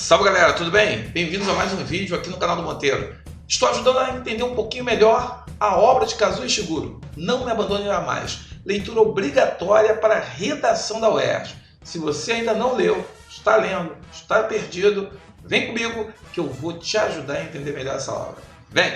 Salve galera, tudo bem? Bem-vindos a mais um vídeo aqui no canal do Monteiro. Estou ajudando a entender um pouquinho melhor a obra de Kazuo Ishiguro, Não Me Abandone Jamais, leitura obrigatória para a redação da UERJ. Se você ainda não leu, está lendo, está perdido, vem comigo que eu vou te ajudar a entender melhor essa obra. Vem!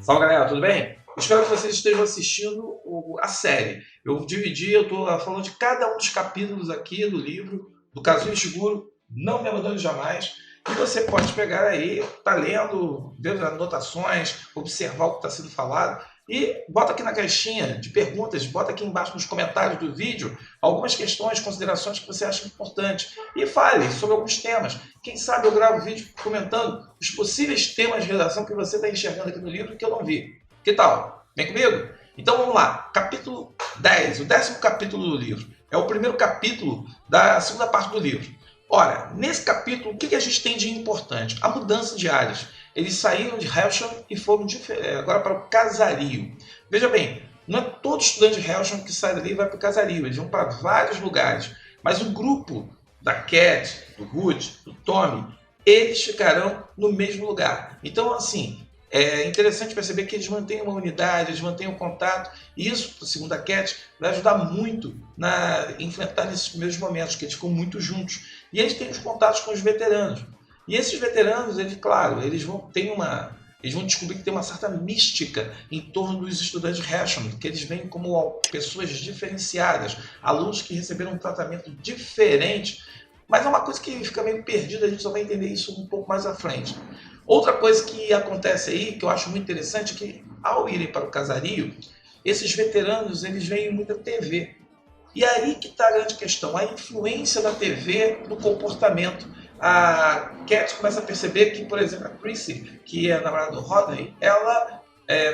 Salve galera, tudo bem? Espero que vocês estejam assistindo a série. Eu estou falando de cada um dos capítulos aqui do livro, do Kazuo Ishiguro, Não Me Abandone Jamais. E você pode pegar aí, tá lendo, ver as anotações, observar o que está sendo falado. E bota aqui na caixinha de perguntas, bota aqui embaixo nos comentários do vídeo algumas questões, considerações que você acha importantes. E fale sobre alguns temas. Quem sabe eu gravo vídeo comentando os possíveis temas de redação que você está enxergando aqui no livro que eu não vi. Que tal? Vem comigo? Então vamos lá. Capítulo 10, o 10º capítulo do livro. É o primeiro capítulo da segunda parte do livro. Ora, nesse capítulo, o que a gente tem de importante? A mudança de áreas. Eles saíram de Hellsham e foram agora para o casario. Veja bem, não é todo estudante de Hellsham que sai dali e vai para o casario. Eles vão para vários lugares. Mas o grupo da Cat, do Ruth, do Tommy, eles ficarão no mesmo lugar. Então, assim, é interessante perceber que eles mantêm uma unidade, eles mantêm um contato. E isso, segundo a Cat, vai ajudar muito a enfrentar nesses primeiros momentos, que eles ficam muito juntos. E eles têm os contatos com os veteranos. E esses veteranos, eles, claro, eles vão descobrir que tem uma certa mística em torno dos estudantes de Hellsham, que eles veem como pessoas diferenciadas, alunos que receberam um tratamento diferente. Mas é uma coisa que fica meio perdida, a gente só vai entender isso um pouco mais à frente. Outra coisa que acontece aí, que eu acho muito interessante, é que ao irem para o casario, esses veteranos, eles veem muita TV. E aí que está a grande questão, a influência da TV no comportamento. A Cat começa a perceber que, por exemplo, a Chrissy, que é a namorada do Rodney, ela,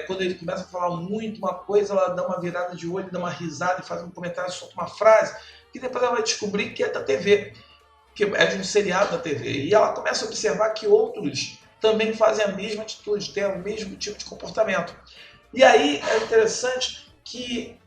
quando ele começa a falar muito uma coisa, ela dá uma virada de olho, dá uma risada e faz um comentário, solta uma frase, que depois ela vai descobrir que é da TV, que é de um seriado da TV. E ela começa a observar que outros também fazem a mesma atitude, têm o mesmo tipo de comportamento. E aí é interessante que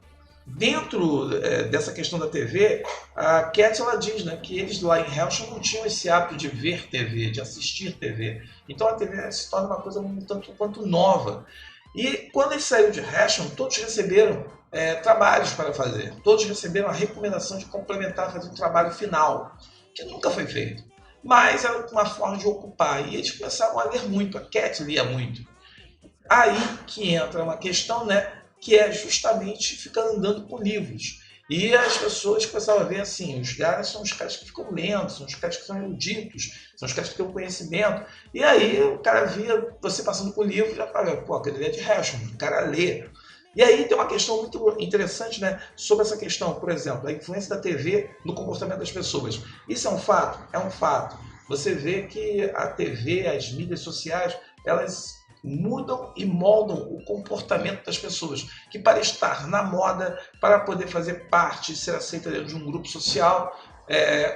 dentro dessa questão da TV, a Cat ela diz, né, que eles lá em Hellsham não tinham esse hábito de ver TV, de assistir TV. Então a TV se torna uma coisa um tanto quanto nova. E quando eles saíram de Hellsham, todos receberam trabalhos para fazer. Todos receberam a recomendação de complementar, fazer um trabalho final, que nunca foi feito. Mas era uma forma de ocupar. E eles começaram a ler muito, a Cat lia muito. Aí que entra uma questão, né, que é justamente ficar andando com livros. E as pessoas começavam a ver assim, os caras são os caras que ficam lendo, são os caras que são eruditos, são os caras que têm o conhecimento. E aí o cara via você passando com o livro e já falava, pô, aquele é de Hellsham, o cara lê. E aí tem uma questão muito interessante, né, sobre essa questão, por exemplo, a influência da TV no comportamento das pessoas. Isso é um fato? É um fato. Você vê que a TV, as mídias sociais, elas mudam e moldam o comportamento das pessoas, que para estar na moda, para poder fazer parte, ser aceita dentro de um grupo social,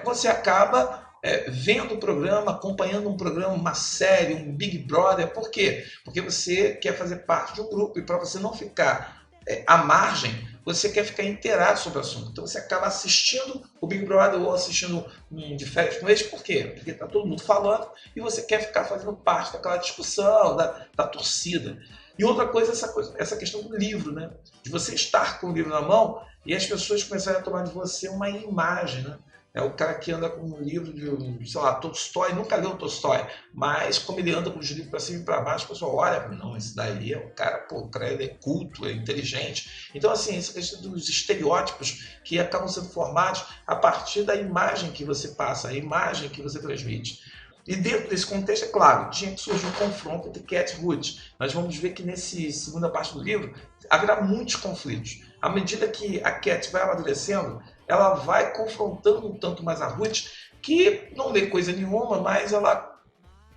você acaba vendo o programa, acompanhando um programa, uma série, um Big Brother. Por quê? Porque você quer fazer parte de um grupo e para você não ficar à margem, você quer ficar inteirado sobre o assunto. Então você acaba assistindo o Big Brother ou assistindo de férias com eles. Por quê? Porque está todo mundo falando e você quer ficar fazendo parte daquela discussão, da torcida. E outra coisa, essa questão do livro, né? De você estar com o livro na mão e as pessoas começarem a tomar de você uma imagem, né? É o cara que anda com um livro de, sei lá, Tolstói, nunca leu Tolstói, mas como ele anda com os livros para cima e para baixo, o pessoal olha, não, esse daí é o cara, pô, o cara ele é culto, é inteligente. Então, assim, essa questão dos estereótipos que acabam sendo formados a partir da imagem que você passa, a imagem que você transmite. E dentro desse contexto, é claro, tinha que surgir um confronto entre Cat e Ruth. Nós vamos ver que nessa segunda parte do livro haverá muitos conflitos. À medida que a Cat vai amadurecendo, ela vai confrontando um tanto mais a Ruth, que não lê coisa nenhuma, mas ela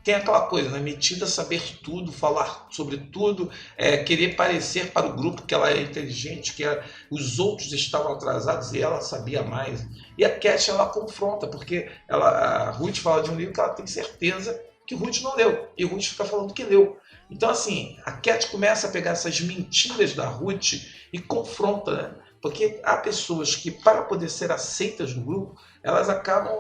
tem aquela coisa, né? Metida a saber tudo, falar sobre tudo, querer parecer para o grupo que ela é inteligente, que os outros estavam atrasados e ela sabia mais. E a Cat, ela confronta, porque a Ruth fala de um livro que ela tem certeza que Ruth não leu, e Ruth fica falando que leu. Então, assim, a Cat começa a pegar essas mentiras da Ruth e confronta, né? Porque há pessoas que, para poder ser aceitas no grupo, elas acabam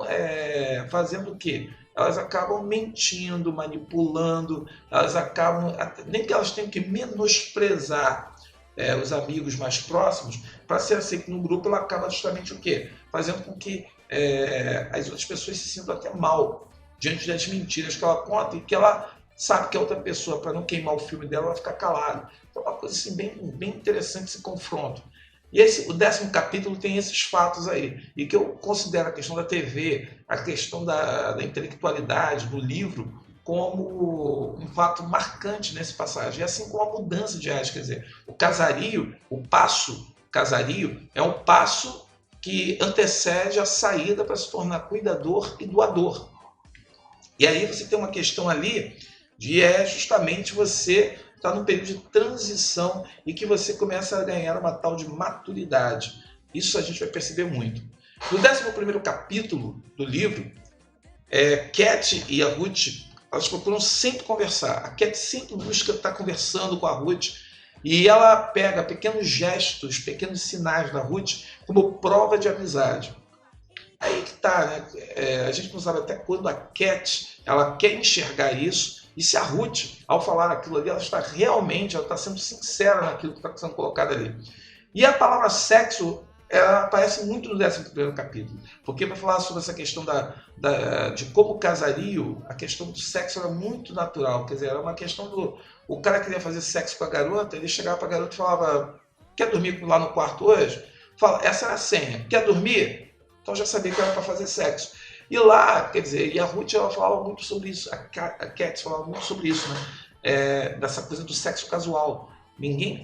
fazendo o quê? Elas acabam mentindo, manipulando, elas acabam, nem que elas tenham que menosprezar os amigos mais próximos, para ser aceito no grupo, ela acaba justamente o quê? Fazendo com que as outras pessoas se sintam até mal diante das mentiras que ela conta e que ela sabe que a outra pessoa, para não queimar o filme dela, vai ficar calada. Então é uma coisa assim, bem interessante esse confronto. E o 10º capítulo tem esses fatos aí, e que eu considero a questão da TV, a questão da intelectualidade, do livro, como um fato marcante nessa passagem, e assim como a mudança de áreas, quer dizer, o casario, o passo casario, é um passo que antecede a saída para se tornar cuidador e doador. E aí você tem uma questão ali de justamente você estar num período de transição e que você começa a ganhar uma tal de maturidade. Isso a gente vai perceber muito. No 11º capítulo do livro, Cat e a Ruth, elas procuram sempre conversar. A Cat sempre busca estar conversando com a Ruth e ela pega pequenos gestos, pequenos sinais da Ruth como prova de amizade. Aí que tá, né? A gente não sabe até quando a Cat ela quer enxergar isso e se a Ruth, ao falar aquilo ali, ela está sendo sincera naquilo que está sendo colocado ali. E a palavra sexo, ela aparece muito no 11º capítulo, porque vai falar sobre essa questão de como casario, a questão do sexo era muito natural, quer dizer, era uma questão o cara queria fazer sexo com a garota, ele chegava para a garota e falava, quer dormir lá no quarto hoje? Fala, essa é a senha, quer dormir? Então já sabia que era para fazer sexo. E lá, quer dizer, e a Ruth ela falava muito sobre isso, a Cat falava muito sobre isso, né? Dessa coisa do sexo casual.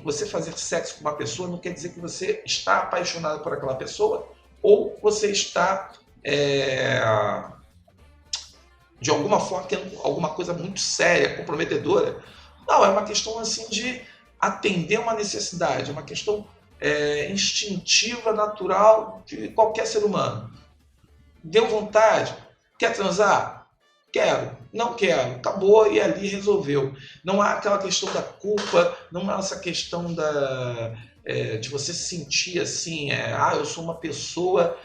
Você fazer sexo com uma pessoa não quer dizer que você está apaixonado por aquela pessoa ou você está, de alguma forma, tendo alguma coisa muito séria, comprometedora. Não, é uma questão assim de atender uma necessidade, é uma questão instintiva, natural de qualquer ser humano. Deu vontade? Quer transar? Quero. Não quero. Acabou e ali resolveu. Não há aquela questão da culpa, não há essa questão de você se sentir assim, eu sou uma pessoa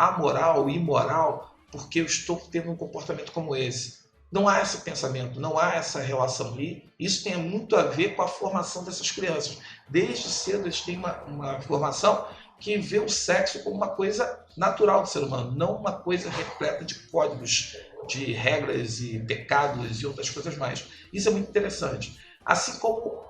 amoral, imoral, porque eu estou tendo um comportamento como esse. Não há esse pensamento, não há essa relação ali. Isso tem muito a ver com a formação dessas crianças. Desde cedo eles têm uma formação que vê o sexo como uma coisa natural do ser humano, não uma coisa repleta de códigos, de regras e pecados e outras coisas mais. Isso é muito interessante. Assim como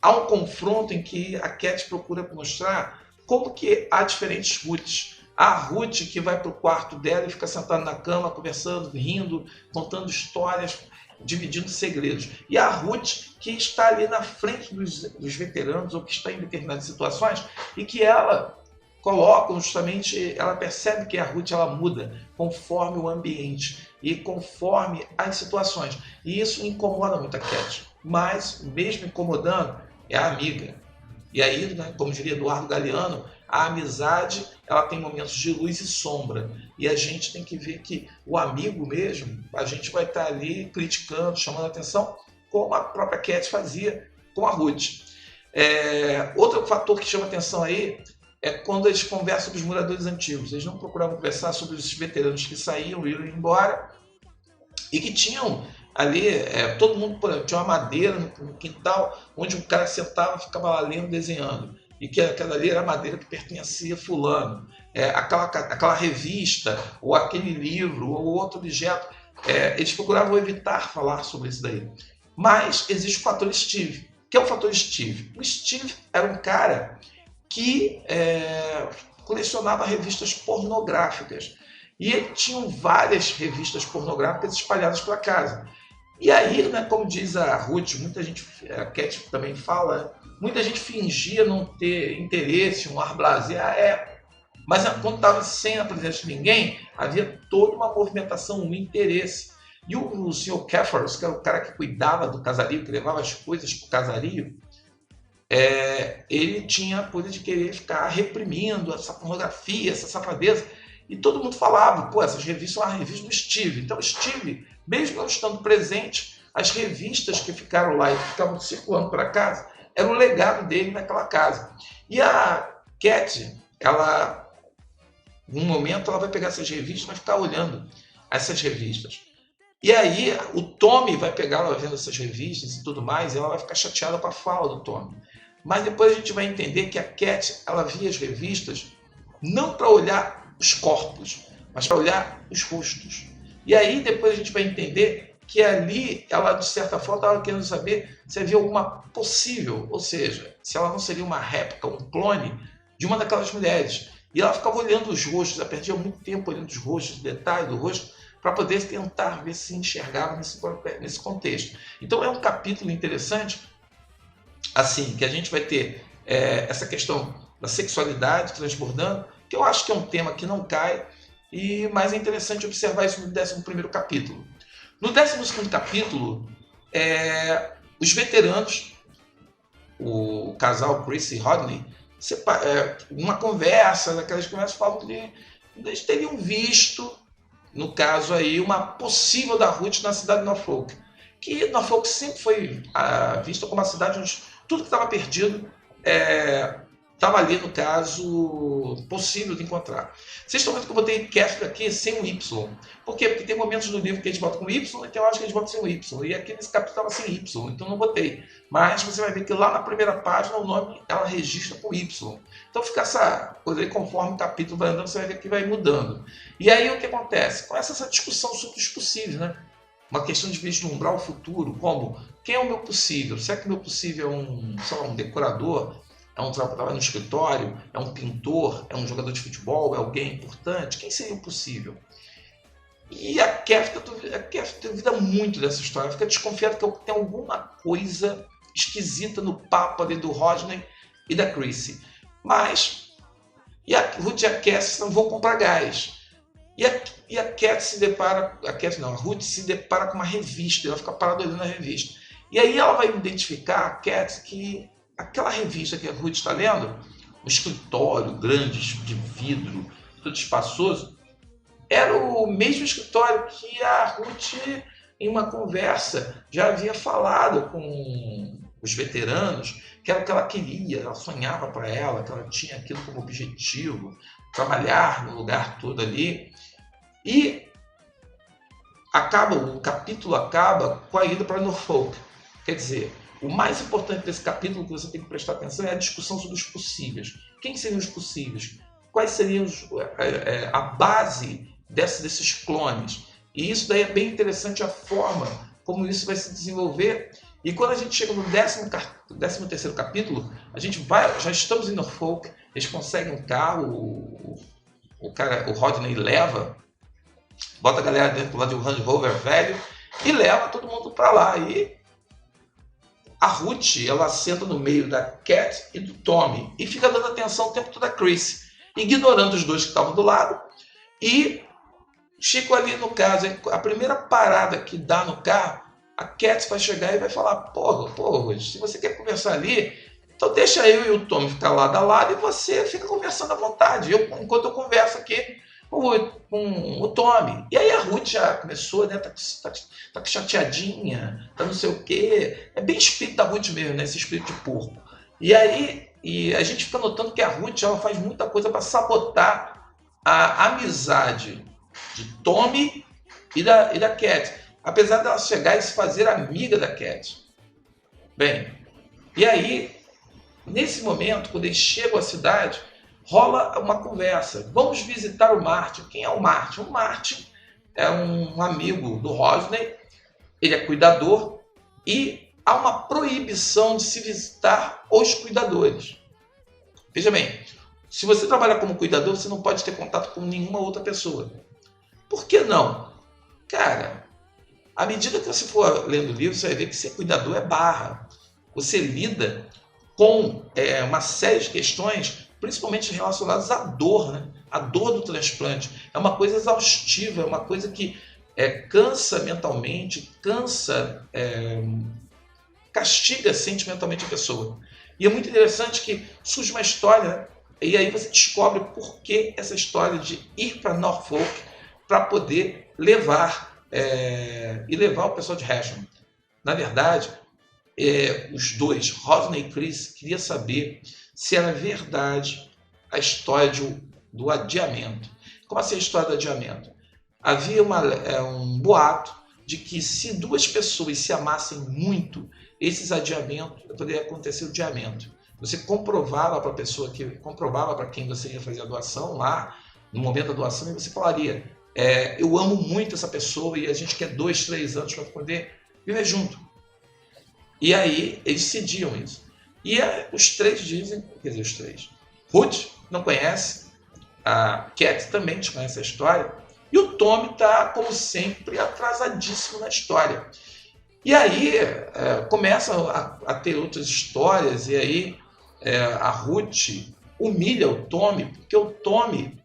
há um confronto em que a Cat procura mostrar como que há diferentes Ruths. A Ruth que vai para o quarto dela e fica sentada na cama, conversando, rindo, contando histórias, dividindo segredos. E a Ruth que está ali na frente dos veteranos ou que está em determinadas situações e que ela coloca justamente, ela percebe que a Ruth ela muda conforme o ambiente e conforme as situações. E isso incomoda muito a Cat. Mas, mesmo incomodando, é a amiga. E aí, né, como diria Eduardo Galeano, a amizade ela tem momentos de luz e sombra. E a gente tem que ver que o amigo mesmo, a gente vai estar ali criticando, chamando a atenção, como a própria Cat fazia com a Ruth. Outro fator que chama atenção aí é quando eles conversam sobre os moradores antigos. Eles não procuravam conversar sobre os veteranos que saíam e iam embora e que tinham ali, todo mundo tinha uma madeira no quintal, onde um cara sentava e ficava lá lendo, desenhando. E que aquela ali era a madeira que pertencia a fulano. Aquela revista, ou aquele livro, ou outro objeto, eles procuravam evitar falar sobre isso daí. Mas existe o fator Steve. O que é o fator Steve? O Steve era um cara que colecionava revistas pornográficas. E ele tinha várias revistas pornográficas espalhadas pela casa. E aí, né, como diz a Ruth, muita gente, a Cat também fala, muita gente fingia não ter interesse, um ar blasé, mas quando estava sem a presença de ninguém, havia toda uma movimentação, um interesse. E o Sr. Caffers, que era o cara que cuidava do casario, que levava as coisas para o casario, ele tinha a coisa de querer ficar reprimindo essa pornografia, essa safadeza. E todo mundo falava, essas revistas são a revista do Steve. Então, Steve, mesmo não estando presente, as revistas que ficaram lá e que ficavam circulando para casa, era o legado dele naquela casa. E a Cat, ela, num momento, ela vai pegar essas revistas e vai ficar olhando essas revistas. E aí o Tommy vai pegar ela vendo essas revistas e tudo mais, e ela vai ficar chateada com a fala do Tommy. Mas depois a gente vai entender que a Cat, ela via as revistas não para olhar os corpos, mas para olhar os rostos. E aí depois a gente vai entender que ali ela, de certa forma, estava querendo saber se havia alguma possível, ou seja, se ela não seria uma réplica, um clone de uma daquelas mulheres. E ela ficava olhando os rostos, ela perdia muito tempo olhando os rostos, detalhes do rosto, para poder tentar ver se enxergava nesse contexto. Então é um capítulo interessante, assim, que a gente vai ter essa questão da sexualidade transbordando, que eu acho que é um tema que não cai, mas é interessante observar isso no 11º capítulo. No 12º capítulo, os veteranos, o casal Chris e Rodney, numa conversa, naquelas conversas, falam que eles teriam visto, no caso aí, uma possível da Ruth na cidade de Norfolk. Que Norfolk sempre foi vista como uma cidade onde tudo que estava perdido estava ali, no caso, possível de encontrar. Vocês estão vendo que eu botei Catherine aqui sem um Y. Por quê? Porque tem momentos do livro que eles botam com Y e tem horas que eles botam sem um Y. E aqui nesse capítulo estava sem Y, então não botei. Mas você vai ver que lá na primeira página o nome ela registra com Y. Então fica essa coisa aí, conforme o capítulo vai andando, você vai ver que vai mudando. E aí o que acontece? Começa essa discussão sobre os possíveis, né? Uma questão de vislumbrar o futuro, como quem é o meu possível? Será que o meu possível é um decorador? É um trabalho no escritório? É um pintor? É um jogador de futebol? É alguém importante? Quem seria o possível? E a Kath duvida muito dessa história. Fica desconfiada que tem alguma coisa esquisita no papo ali do Rodney e da Chrissy. Mas a Ruth e a Kath não vão comprar gás. E a Cat se depara... A Ruth se depara com uma revista. Ela fica parada olhando a revista. E aí ela vai identificar, a Cat, que aquela revista que a Ruth está lendo, um escritório grande, de vidro, tudo espaçoso, era o mesmo escritório que a Ruth, em uma conversa, já havia falado com os veteranos, que era o que ela queria, ela sonhava para ela, que ela tinha aquilo como objetivo, trabalhar no lugar todo ali. E o capítulo acaba com a ida para Norfolk. Quer dizer, o mais importante desse capítulo que você tem que prestar atenção é a discussão sobre os possíveis. Quem seriam os possíveis? Quais seriam a base desses clones? E isso daí é bem interessante, a forma como isso vai se desenvolver. E quando a gente chega no 13º capítulo, já estamos em Norfolk, eles conseguem um carro, o Rodney leva, bota a galera dentro lá de um Range Rover velho e leva todo mundo para lá. E a Ruth, ela senta no meio da Cat e do Tommy e fica dando atenção o tempo todo a Chris, ignorando os dois que estavam do lado. E Chico ali no caso, a primeira parada que dá no carro, a Cat vai chegar e vai falar: Pô, Ruth, se você quer conversar ali, então deixa eu e o Tommy ficar lado a lado e você fica conversando à vontade, enquanto eu converso aqui com o Tommy. E aí a Ruth já começou, né? Tá chateadinha, tá não sei o quê. É bem espírito da Ruth mesmo, né? Esse espírito de porco. E aí a gente fica notando que a Ruth ela faz muita coisa para sabotar a amizade de Tommy e da Cat. Apesar dela chegar e se fazer amiga da Cat. Bem, e aí, nesse momento, quando eles chegam à cidade, rola uma conversa. Vamos visitar o Martin. Quem é o Martin? O Martin é um amigo do Rodney, ele é cuidador e há uma proibição de se visitar os cuidadores. Veja bem, se você trabalha como cuidador, você não pode ter contato com nenhuma outra pessoa. Por que não? Cara, à medida que você for lendo o livro, você vai ver que ser cuidador é barra. Você lida com uma série de questões, principalmente relacionadas à dor, né? A dor do transplante. É uma coisa exaustiva, é uma coisa que cansa mentalmente, castiga sentimentalmente a pessoa. E é muito interessante que surge uma história, né? E aí você descobre por que essa história de ir para Norfolk para poder levar o pessoal de Rashomon. Na verdade, os dois, Rodney e Chris, queriam saber se era verdade a história do adiamento. Como assim a história do adiamento? Havia um boato de que se duas pessoas se amassem muito, esses adiamentos, poderia acontecer o adiamento. Você comprovava para a pessoa, comprovava para quem você ia fazer a doação lá, no momento da doação, e você falaria, eu amo muito essa pessoa e a gente quer 2, 3 anos para poder viver junto. E aí eles cediam isso. E os três dizem, quer dizer, os três. Ruth não conhece, a Cat também desconhece a história, e o Tommy está, como sempre, atrasadíssimo na história. E aí começa a ter outras histórias, e aí a Ruth humilha o Tommy, porque o Tommy,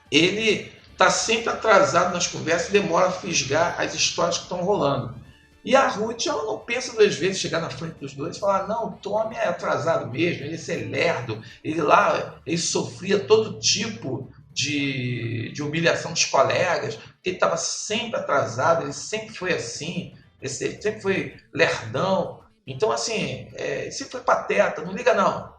ele está sempre atrasado nas conversas e demora a fisgar as histórias que estão rolando. E a Ruth, ela não pensa 2 vezes chegar na frente dos dois e falar, não, o Tommy é atrasado mesmo, ele é lerdo, ele sofria todo tipo de humilhação dos colegas, porque ele estava sempre atrasado, ele sempre foi assim, ele sempre foi lerdão. Então, assim, sempre foi pateta, não liga não.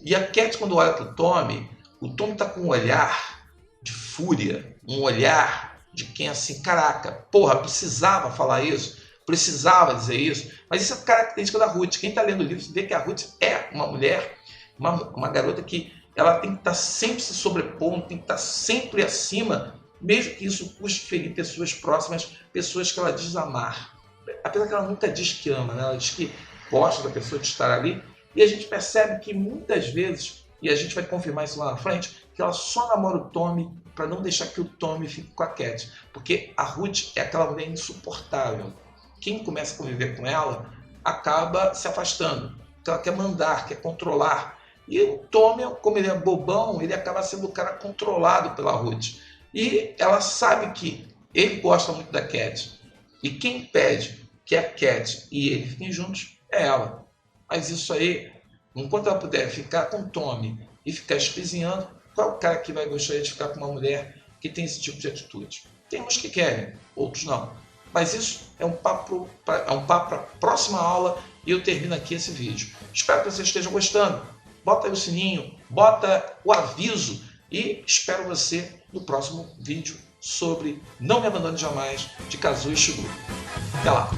E a Cat, quando olha para o Tommy está com um olhar de fúria, um olhar de quem assim, caraca, porra, precisava falar isso, precisava dizer isso. Mas isso é característica da Ruth. Quem está lendo o livro vê que a Ruth é uma mulher, uma garota que ela tem que estar sempre se sobrepondo, tem que estar sempre acima, mesmo que isso custe ferir pessoas próximas, pessoas que ela diz amar. Apesar que ela nunca diz que ama, né? Ela diz que gosta da pessoa de estar ali. E a gente percebe que muitas vezes, e a gente vai confirmar isso lá na frente, que ela só namora o Tommy para não deixar que o Tommy fique com a Cat. Porque a Ruth é aquela mulher insuportável. Quem começa a conviver com ela acaba se afastando. Então ela quer mandar, quer controlar. E o Tommy, como ele é bobão, ele acaba sendo o cara controlado pela Ruth. E ela sabe que ele gosta muito da Cat. E quem pede que a Cat e ele fiquem juntos é ela. Mas isso aí, enquanto ela puder ficar com o Tommy e ficar espizinhando, qual é o cara que vai gostar de ficar com uma mulher que tem esse tipo de atitude? Tem uns que querem, outros não. Mas isso é um papo para a próxima aula e eu termino aqui esse vídeo. Espero que vocês estejam gostando. Bota aí o sininho, bota o aviso e espero você no próximo vídeo sobre Não Me Abandone Jamais, de Kazuo Ishiguro. Até lá!